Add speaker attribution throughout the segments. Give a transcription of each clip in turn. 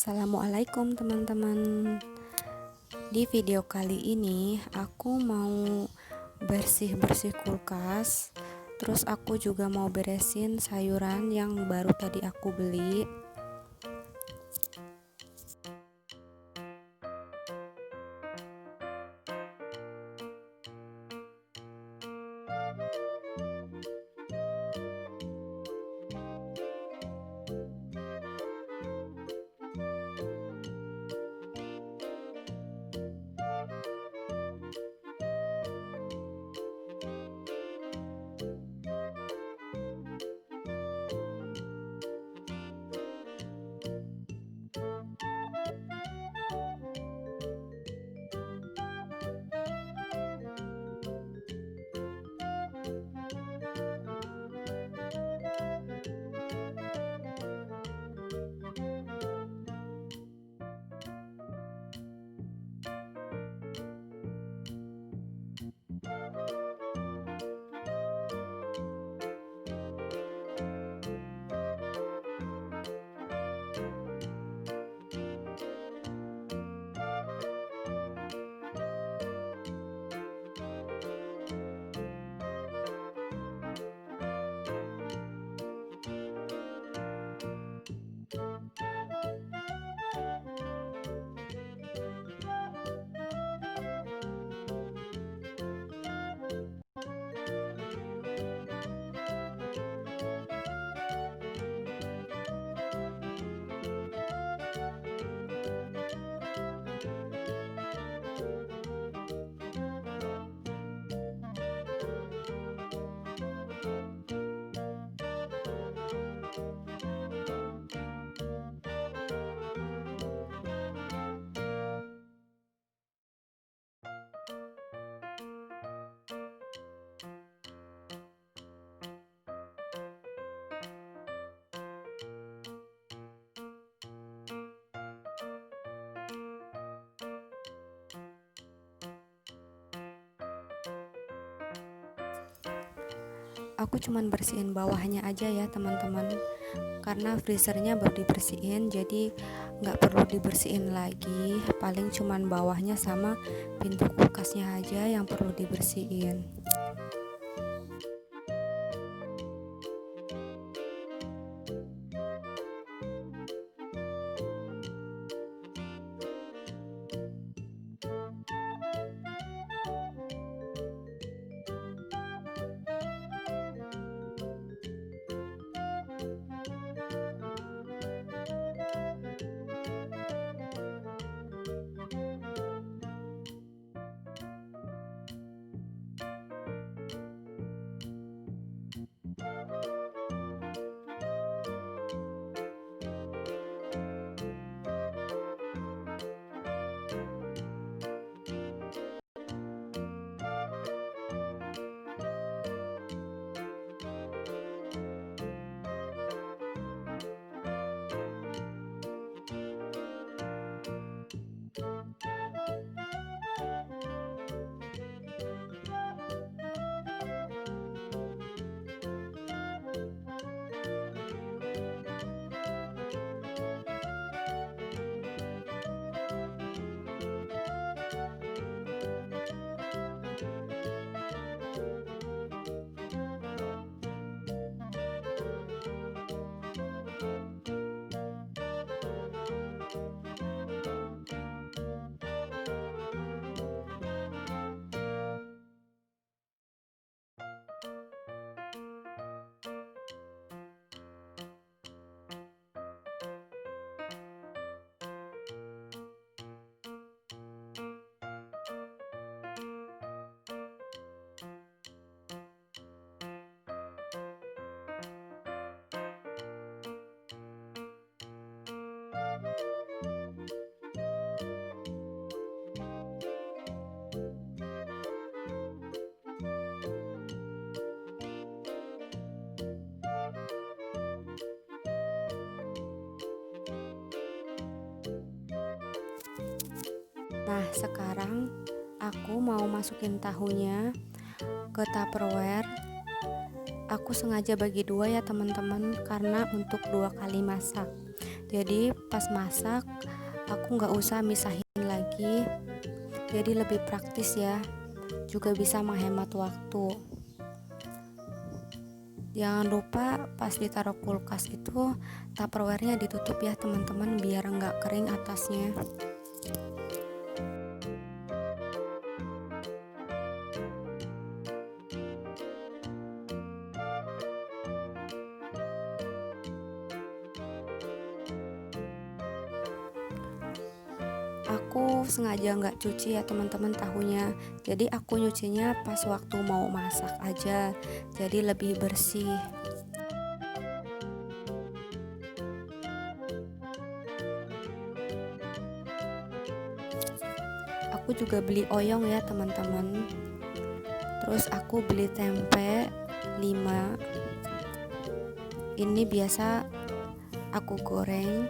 Speaker 1: Assalamualaikum teman-teman. Di video kali ini aku mau bersih-bersih kulkas. Terus aku juga mau beresin sayuran yang baru tadi aku beli. Aku cuman bersihin bawahnya aja ya teman-teman, karena freezernya baru dibersihin, jadi nggak perlu dibersihin lagi. Paling cuman bawahnya sama pintu kulkasnya aja yang perlu dibersihin. Nah, sekarang aku mau masukin tahunya ke Tupperware. Aku sengaja bagi dua ya teman-teman, karena untuk 2 kali masak. Jadi pas masak aku nggak usah misahin lagi, jadi lebih praktis ya, juga bisa menghemat waktu. Jangan lupa pas ditaruh kulkas itu tupperware-nya ditutup ya teman-teman, biar nggak kering atasnya. Aku sengaja nggak cuci ya teman-teman tahunya, jadi aku nyucinya pas waktu mau masak aja, jadi lebih bersih. Aku juga beli oyong ya teman-teman. Terus aku beli tempe 5. Ini biasa aku goreng.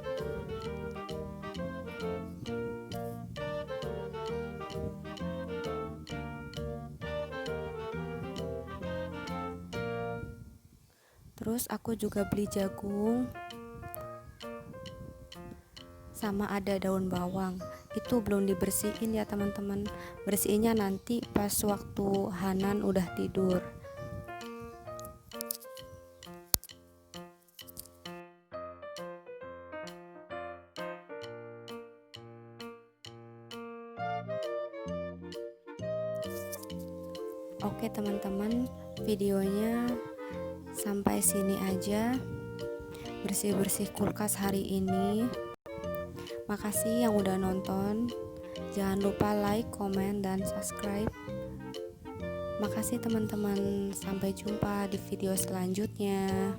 Speaker 1: Terus aku juga beli jagung, sama ada daun bawang. Itu belum dibersihin ya teman-teman, bersihinnya nanti pas waktu Hanan udah tidur. Oke teman-teman, videonya sampai sini aja. Bersih-bersih kulkas hari ini. Makasih yang udah nonton. Jangan lupa like, komen, dan subscribe. Makasih teman-teman. Sampai jumpa di video selanjutnya.